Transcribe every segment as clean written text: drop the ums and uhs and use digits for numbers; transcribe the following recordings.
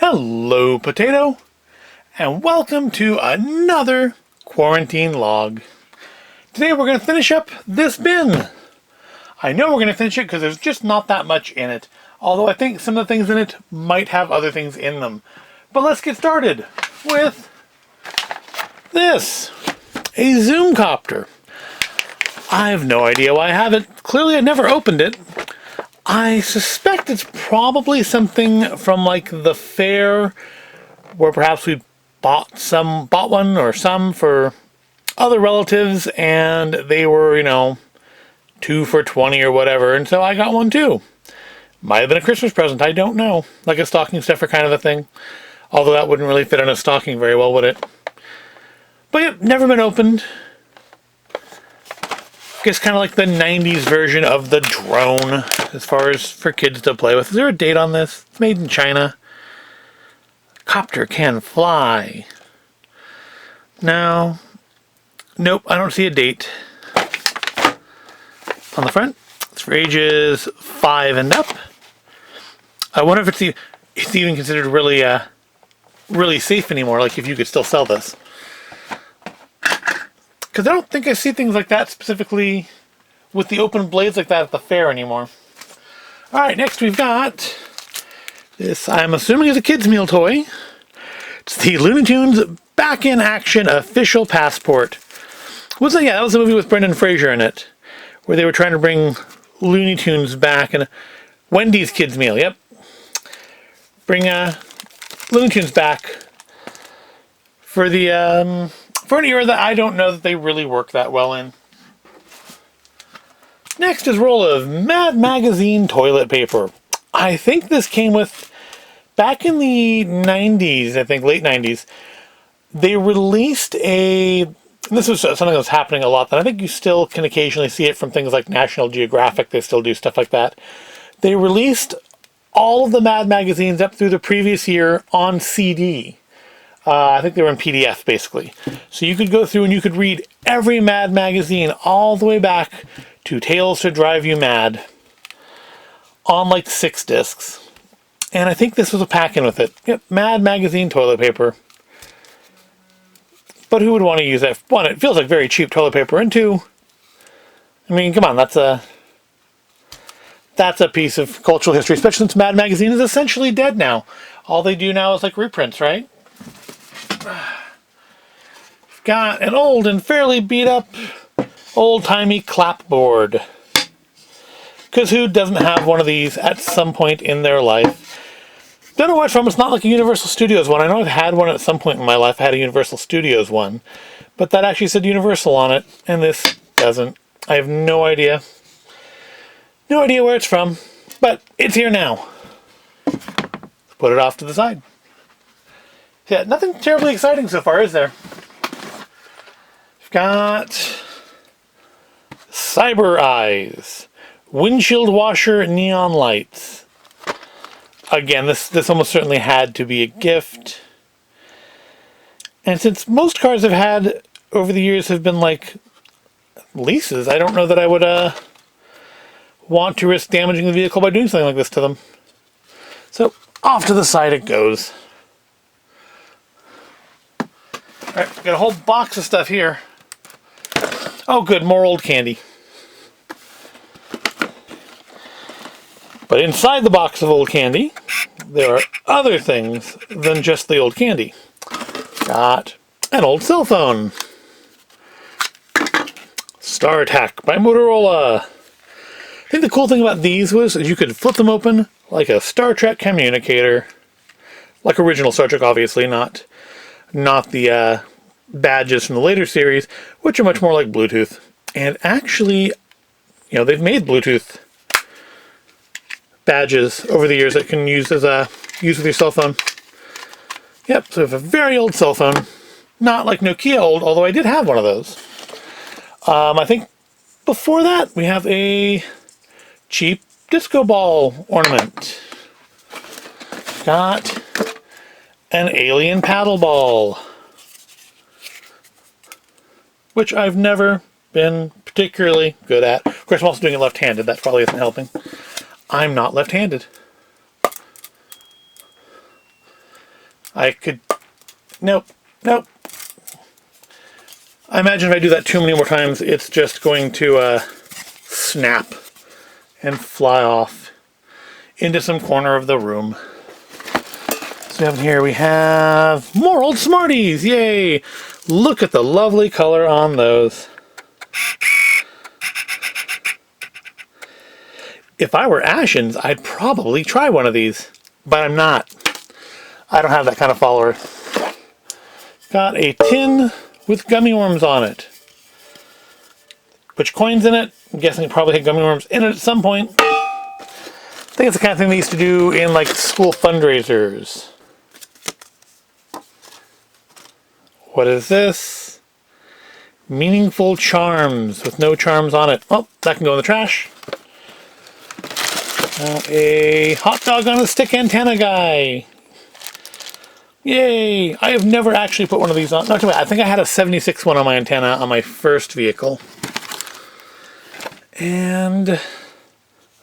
Hello, Potato, and welcome to another quarantine log. Today we're going to finish up this bin. I know we're going to finish it because there's just not that much in it, although I think some of the things in it might have other things in them. But let's get started with this, a Zoomcopter. I have no idea why I have it. Clearly I never opened it. I suspect it's probably something from like the fair where perhaps we bought one or some for other relatives and they were, 2 for $20 or whatever, and so I got one too. Might have been a Christmas present, I don't know. Like a stocking stuffer kind of a thing. Although that wouldn't really fit on a stocking very well, would it? But yep, never been opened. Guess kind of like the 90s version of the drone, as far as for kids to play with. Is there a date on this? It's made in China. Copter can fly. No. Nope, I don't see a date. On the front, it's for ages 5 and up. I wonder if it's even considered really safe anymore, like if you could still sell this. Because I don't think I see things like that specifically with the open blades like that at the fair anymore. Alright, next we've got this, I'm assuming is a kid's meal toy. It's the Looney Tunes Back in Action Official Passport. That was a movie with Brendan Fraser in it, where they were trying to bring Looney Tunes back, and Wendy's Kids Meal, yep. Bring Looney Tunes back for the for an era that I don't know that they really work that well in. Next is a roll of Mad Magazine toilet paper. I think this came with, back in the 90s, I think late 90s, they released this was something that was happening a lot, that I think you still can occasionally see it from things like National Geographic. They still do stuff like that. They released all of the Mad magazines up through the previous year on CD. I think they were in PDF, basically. So you could go through and you could read every Mad magazine all the way back to Tales to Drive You Mad on like 6 discs. And I think this was a pack-in with it. Yep, Mad Magazine toilet paper. But who would want to use that? One, it feels like very cheap toilet paper, and two, I mean, come on, that's a piece of cultural history, especially since Mad Magazine is essentially dead now. All they do now is like reprints, right? We've got an old and fairly beat up old-timey clapboard. Because who doesn't have one of these at some point in their life? Don't know where it's from. It's not like a Universal Studios one. I know I've had one at some point in my life. I had a Universal Studios one. But that actually said Universal on it, and this doesn't. I have no idea. No idea where it's from. But it's here now. Let's put it off to the side. Yeah, nothing terribly exciting so far, is there? We've got Cyber Eyes. Windshield washer neon lights. Again, this almost certainly had to be a gift. And since most cars I've had over the years have been like leases, I don't know that I would want to risk damaging the vehicle by doing something like this to them. So off to the side it goes. Alright, got a whole box of stuff here. Oh good, more old candy. But inside the box of old candy, there are other things than just the old candy. Got an old cell phone. StarTAC by Motorola. I think the cool thing about these was you could flip them open like a Star Trek communicator. Like original Star Trek, obviously, not the badges from the later series, which are much more like Bluetooth. And actually, they've made Bluetooth badges over the years that can use with your cell phone. Yep, so we have a very old cell phone. Not like Nokia old, although I did have one of those. I think before that we have a cheap disco ball ornament. Got an alien paddle ball, which I've never been particularly good at. Of course, I'm also doing it left-handed. That probably isn't helping. I'm not left-handed. I could... Nope. Nope. I imagine if I do that too many more times, it's just going to snap and fly off into some corner of the room. So we have here, we have more old Smarties. Yay! Look at the lovely color on those. If I were Ashens, I'd probably try one of these, but I'm not. I don't have that kind of follower. Got a tin with gummy worms on it. Which coins in it? I'm guessing it probably had gummy worms in it at some point. I think it's the kind of thing they used to do in like school fundraisers. What is this? Meaningful charms with no charms on it. Oh, that can go in the trash. Now a hot dog on a stick antenna guy. Yay! I have never actually put one of these on. Not too bad. I think I had a 76 one on my antenna on my first vehicle. And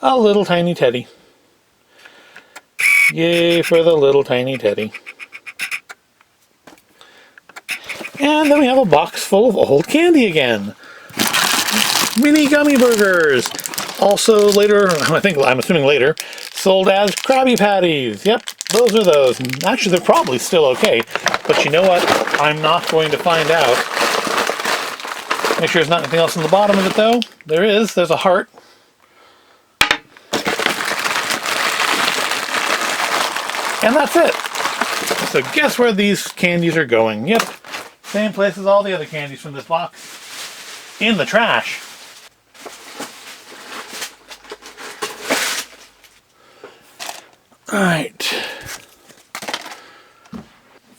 a little tiny teddy. Yay for the little tiny teddy. And then we have a box full of old candy again. Mini gummy burgers. Also later, I'm assuming later, sold as Krabby Patties. Yep, those are those. Actually, they're probably still okay. But you know what? I'm not going to find out. Make sure there's not anything else on the bottom of it, though. There is. There's a heart. And that's it. So guess where these candies are going? Yep, same place as all the other candies from this box. In the trash. Alright.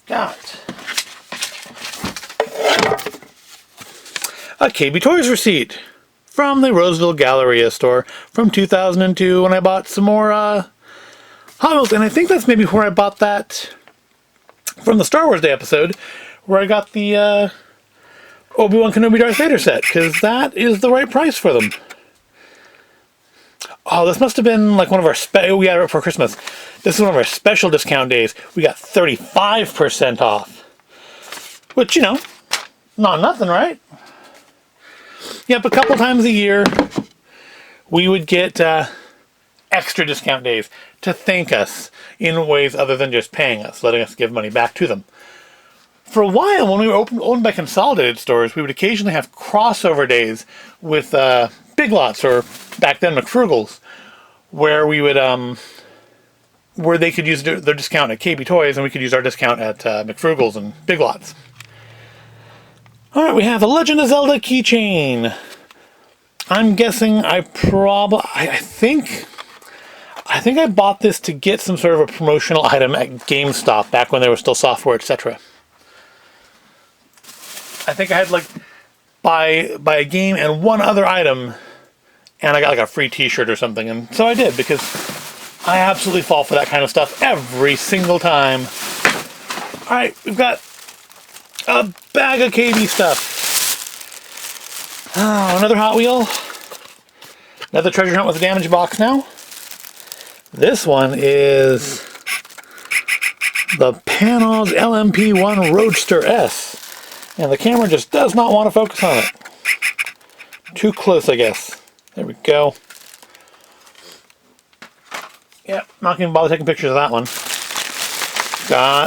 Got a KB Toys receipt from the Roseville Galleria store from 2002 when I bought some more Hot Wheels. And I think that's maybe where I bought that from the Star Wars Day episode, where I got the Obi-Wan Kenobi Darth Vader set, because that is the right price for them. Oh, this must have been like one of our we got it for Christmas. This is one of our special discount days. We got 35% off. Which, you know, not nothing, right? Yep, a couple times a year, we would get extra discount days to thank us in ways other than just paying us, letting us give money back to them. For a while, when we were owned by consolidated stores, we would occasionally have crossover days with Big Lots, or back then McFrugal's, where we would where they could use their discount at KB Toys and we could use our discount at McFrugal's and Big Lots. All right, we have the Legend of Zelda keychain. I'm guessing I think I bought this to get some sort of a promotional item at GameStop back when there was still software, etc. I think I had like buy a game and one other item, and I got like a free t-shirt or something, and so I did, because I absolutely fall for that kind of stuff every single time. Alright, we've got a bag of KB stuff. Oh, another Hot Wheel. Another treasure hunt with a damaged box now. This one is the Panos LMP1 Roadster S. And the camera just does not want to focus on it. Too close, I guess. There we go. Yep, not going to bother taking pictures of that one.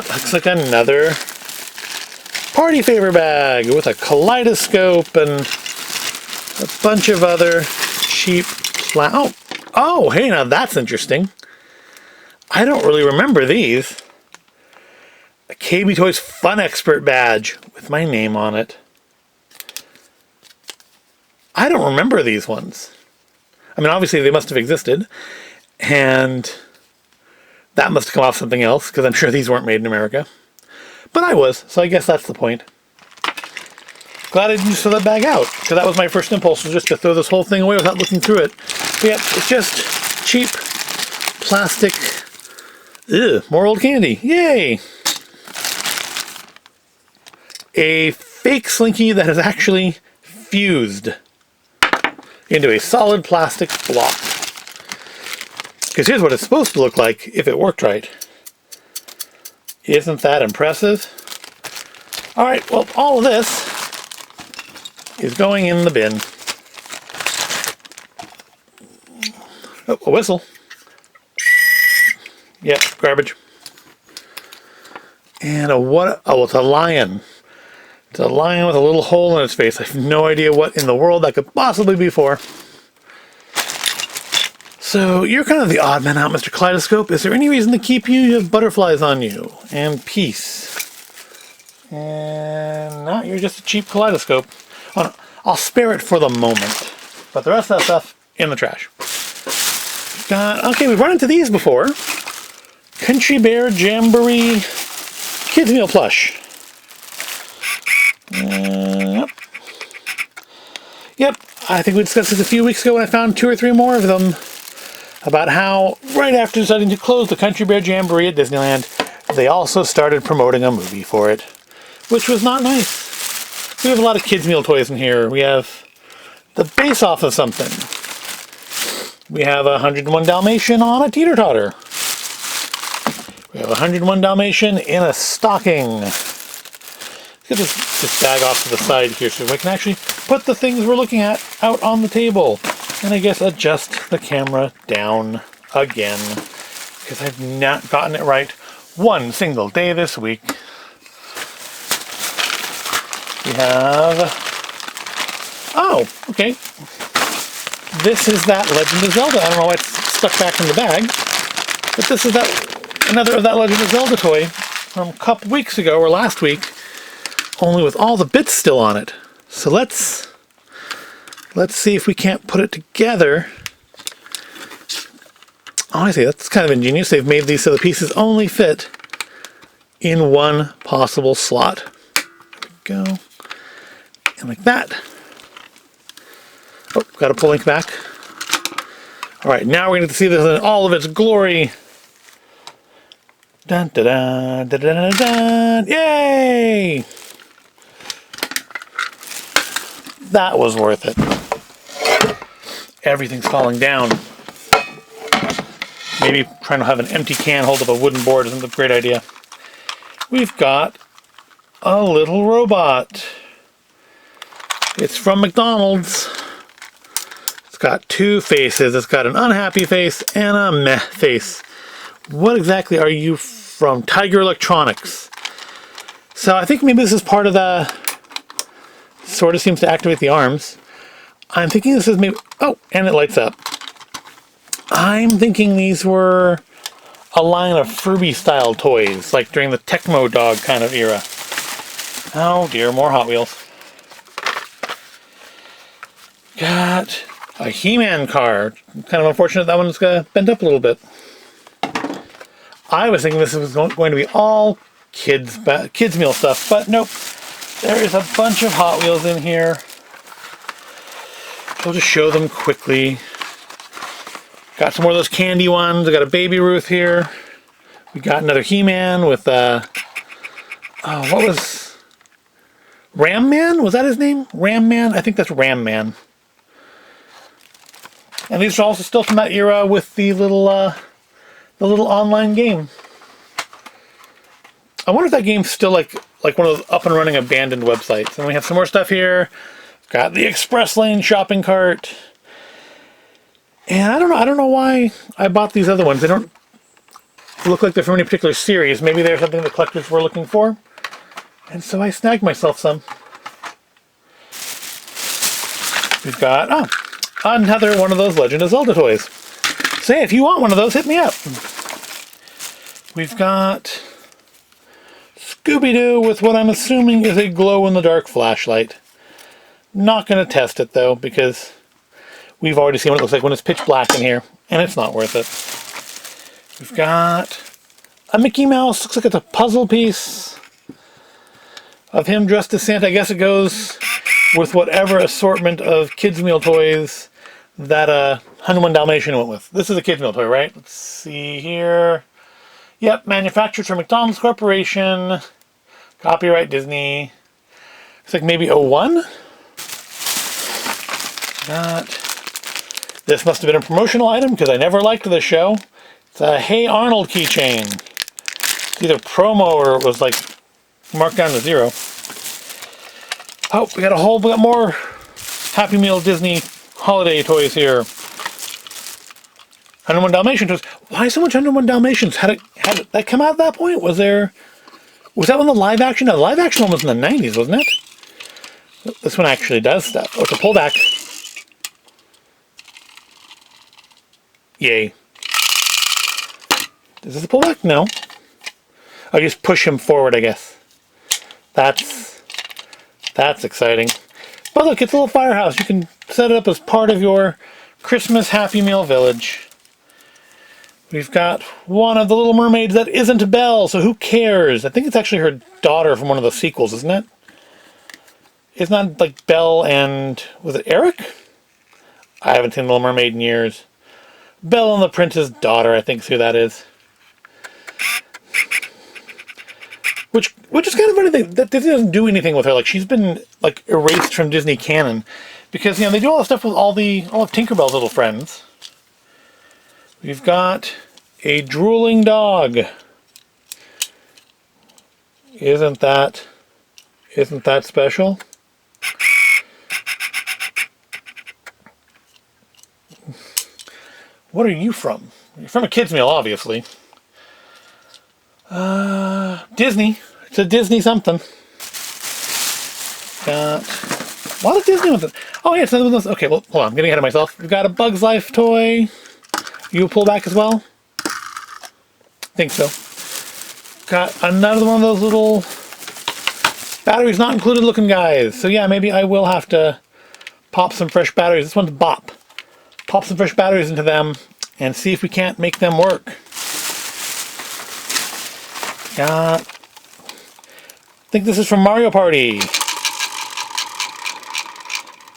Looks like another party favor bag with a kaleidoscope and a bunch of other cheap oh, hey, now that's interesting. I don't really remember these. A KB Toys Fun Expert badge with my name on it. I don't remember these ones. I mean, obviously they must have existed, and that must have come off something else, because I'm sure these weren't made in America. But I was, so I guess that's the point. Glad I didn't just throw that bag out, because that was my first impulse, was just to throw this whole thing away without looking through it. But yeah, it's just cheap plastic. Ugh, more old candy. Yay! A fake Slinky that is actually fused into a solid plastic block. Because here's what it's supposed to look like if it worked right. Isn't that impressive? All right, well, all of this is going in the bin. Oh, a whistle. Yep, garbage. And a what? Oh, it's a lion. It's a lion with a little hole in its face. I have no idea what in the world that could possibly be for. So, you're kind of the odd man out, Mr. Kaleidoscope. Is there any reason to keep you? You have butterflies on you. And peace. And no, you're just a cheap kaleidoscope. Oh, no, I'll spare it for the moment. But the rest of that stuff, in the trash. Okay, we've run into these before. Country Bear Jamboree Kids Meal Plush. Yep, I think we discussed this a few weeks ago when I found 2 or 3 more of them. About how, right after deciding to close the Country Bear Jamboree at Disneyland, they also started promoting a movie for it. Which was not nice. We have a lot of kids' meal toys in here. We have the base off of something. We have a 101 Dalmatian on a teeter-totter. We have a 101 Dalmatian in a stocking. Let's get this bag off to the side here so we can actually put the things we're looking at out on the table. And I guess adjust the camera down again. Because I've not gotten it right one single day this week. We have... Oh, okay. This is that Legend of Zelda. I don't know why it's stuck back in the bag. But this is another of that Legend of Zelda toy from a couple weeks ago, or last week. Only with all the bits still on it. So let's see if we can't put it together. Oh, I see. That's kind of ingenious. They've made these so the pieces only fit in one possible slot. There we go. And like that. Oh, got to pull ink back. All right, now we're going to see this in all of its glory. Dun, da, da, da, da, da, da. Yay! That was worth it. Everything's falling down. Maybe trying to have an empty can hold up a wooden board isn't a great idea. We've got a little robot. It's from McDonald's. It's got 2 faces. It's got an unhappy face and a meh face. What exactly are you from? Tiger Electronics. So I think maybe this is part of the... Sort of seems to activate the arms. I'm thinking this is maybe... Oh, and it lights up. I'm thinking these were a line of Furby-style toys, like during the Tecmo Dog kind of era. Oh dear, more Hot Wheels. Got a He-Man car. Kind of unfortunate that one's bent up a little bit. I was thinking this was going to be all kids meal stuff, but nope. There is a bunch of Hot Wheels in here. I'll just show them quickly. Got some more of those candy ones. I got a Baby Ruth here. We got another He-Man with what was Ram Man? Was that his name? Ram Man? I think that's Ram Man. And these are also still from that era with the little online game. I wonder if that game's still like one of those up and running abandoned websites. And we have some more stuff here. Got the Express Lane shopping cart. And I don't know why I bought these other ones. They don't look like they're from any particular series. Maybe they're something the collectors were looking for. And so I snagged myself some. We've got, another one of those Legend of Zelda toys. Say, if you want one of those, hit me up. We've got Scooby-Doo with what I'm assuming is a glow-in-the-dark flashlight. Not going to test it, though, because we've already seen what it looks like when it's pitch black in here, and it's not worth it. We've got a Mickey Mouse. Looks like it's a puzzle piece of him dressed as Santa. I guess it goes with whatever assortment of kids' meal toys that 101 Dalmatian went with. This is a kids' meal toy, right? Let's see here. Yep, manufactured for McDonald's Corporation. Copyright Disney. It's like maybe 01? This must have been a promotional item because I never liked this show. It's a Hey Arnold keychain. either promo or it was like marked down to 0. Oh, we got more Happy Meal Disney holiday toys here. 101 Dalmatians toys. Why so much 101 Dalmatians? Had that come out at that point? Was that one the live action? No, the live action one was in the 90s, wasn't it? This one actually does stuff. Oh, it's a pullback. Yay. Is this a pullback? No. I just push him forward, I guess. That's exciting. But look, it's a little firehouse. You can set it up as part of your Christmas Happy Meal village. We've got one of the Little Mermaids that isn't Belle, so who cares? I think it's actually her daughter from one of the sequels, isn't it? It's not like Belle and... was it Eric? I haven't seen Little Mermaid in years. Belle and the Prince's Daughter, I think is who that is. Which is kind of funny that Disney doesn't do anything with her. Like, she's been like erased from Disney canon. Because, they do all the stuff with all of Tinkerbell's little friends. We've got a drooling dog. Isn't that special? What are you from? You're from a kids' meal, obviously. Disney. It's a Disney something. Got a lot of Disney with it. Oh, yeah, it's another one of those. Okay, well, hold on. I'm getting ahead of myself. We've got a Bug's Life toy. You pull back as well? I think so. Got another one of those little batteries not included looking guys. So yeah, maybe I will have to pop some fresh batteries. This one's Bop. Pop some fresh batteries into them and see if we can't make them work. Got... I think this is from Mario Party.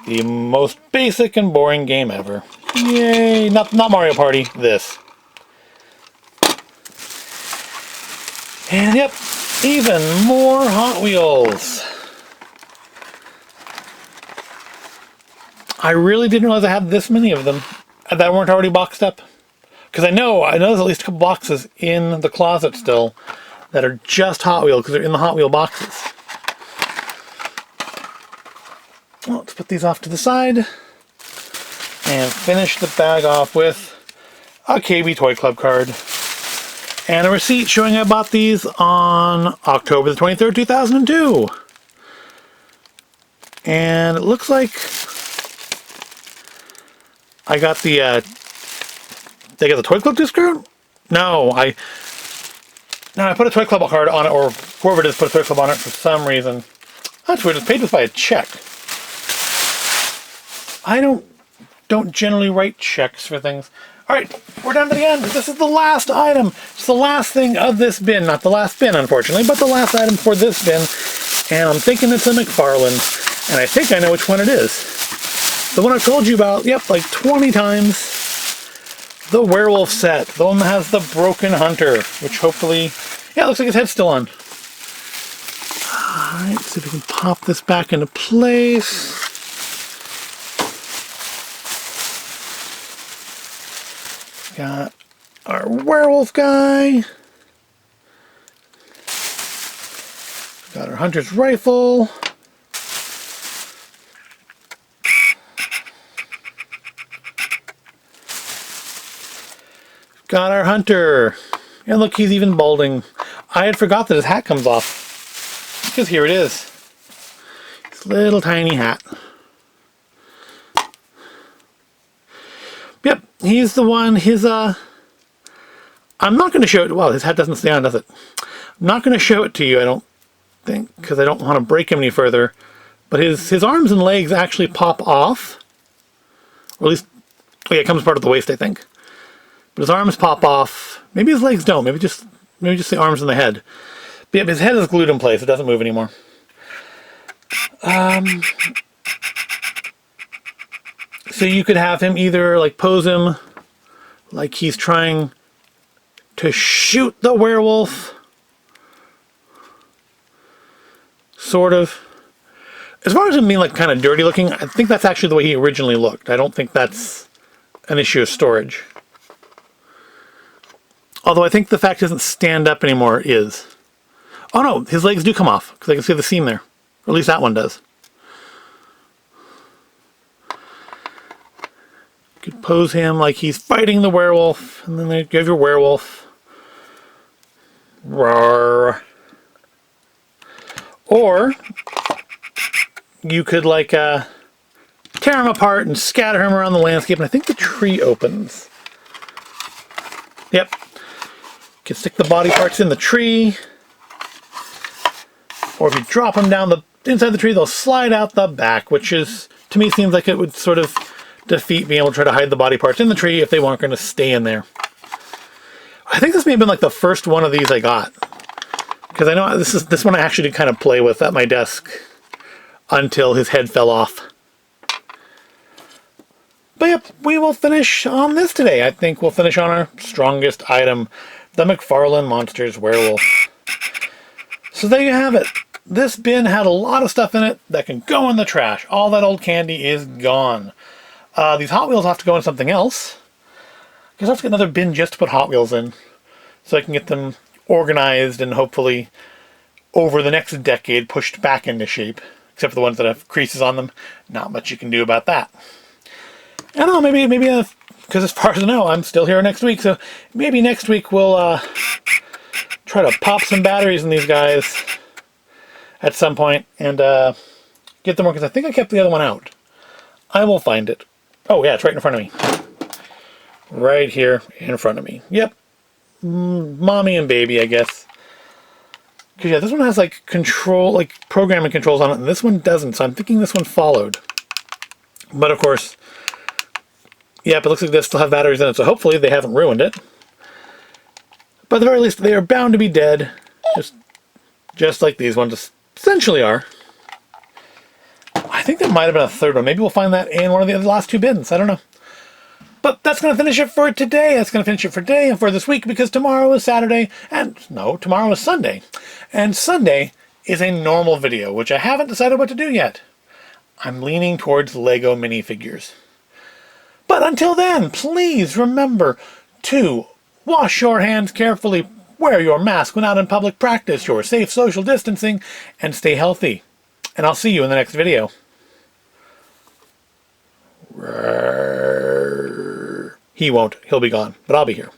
The most basic and boring game ever. Yay! Not Mario Party, this. And yep, even more Hot Wheels. I really didn't realize I had this many of them that weren't already boxed up. Because I know there's at least a couple boxes in the closet still that are just Hot Wheels because they're in the Hot Wheel boxes. Well, let's put these off to the side and finish the bag off with a KB Toy Club card and a receipt showing I bought these on October the 23rd, 2002. And it looks like I got the did I get the Toy Club discount? No, I put a Toy Club card on it, or whoever it is put a Toy Club on it for some reason. That's weird. It's paid this by a check. I don't generally write checks for things. Alright, we're down to the end. This is the last item. It's the last thing of this bin. Not the last bin, unfortunately, but the last item for this bin. And I'm thinking it's a McFarlane. And I think I know which one it is. The one I've told you about, yep, like 20 times. The werewolf set. The one that has the broken hunter. Which hopefully... yeah, it looks like his head's still on. Alright, see if we can pop this back into place. Got our werewolf guy. Got our hunter's rifle. Got our hunter. And look, he's even balding. I had forgot that his hat comes off. Because here it is. This little tiny hat. Yep, he's the one. I'm not going to show it. Well, his hat doesn't stay on, does it? I'm not going to show it to you, I don't think, because I don't want to break him any further. But his arms and legs actually pop off. Or at least, oh yeah, it comes part of the waist, I think. But his arms pop off. Maybe his legs don't. Maybe just the arms and the head. But yeah, his head is glued in place. It doesn't move anymore. So you could have him either like pose him like he's trying to shoot the werewolf. Sort of. As far as him being like kind of dirty looking, I think that's actually the way he originally looked. I don't think that's an issue of storage. Although I think the fact he doesn't stand up anymore is. Oh no, his legs do come off, because I can see the seam there. Or at least that one does. You could pose him like he's fighting the werewolf, and then you have your werewolf. Roar. Or you could like tear him apart and scatter him around the landscape, and I think the tree opens. Yep. You can stick the body parts in the tree. Or if you drop them down the inside the tree, they'll slide out the back, which is, to me, seems like it would sort of defeat being able to try to hide the body parts in the tree if they weren't going to stay in there. I think this may have been like the first one of these I got. Because I know this one I actually did kind of play with at my desk until his head fell off. But yep, we will finish on this today. I think we'll finish on our strongest item, the McFarlane Monsters werewolf. So there you have it. This bin had a lot of stuff in it that can go in the trash. All that old candy is gone. These Hot Wheels have to go in something else. I guess I'll have to get another bin just to put Hot Wheels in, so I can get them organized and hopefully over the next decade pushed back into shape. Except for the ones that have creases on them. Not much you can do about that. I don't know, maybe because as far as I know, I'm still here next week, so maybe next week we'll try to pop some batteries in these guys at some point and get them more, because I think I kept the other one out. I will find it. Oh yeah, it's right in front of me. Right here in front of me. Yep. Mommy and baby, I guess. Because yeah, this one has like control, like programming controls on it, and this one doesn't, so I'm thinking this one followed. But of course, yep, it looks like they still have batteries in it, so hopefully they haven't ruined it. But at the very least, they are bound to be dead, just like these ones essentially are. I think there might have been a third one. Maybe we'll find that in one of the last two bins. I don't know. But that's going to finish it for today. That's going to finish it for today and for this week, because tomorrow is Saturday. And no, tomorrow is Sunday. And Sunday is a normal video, which I haven't decided what to do yet. I'm leaning towards Lego minifigures. But until then, please remember to wash your hands carefully, wear your mask when out in public, practice your safe social distancing, and stay healthy. And I'll see you in the next video. He won't. He'll be gone. But I'll be here.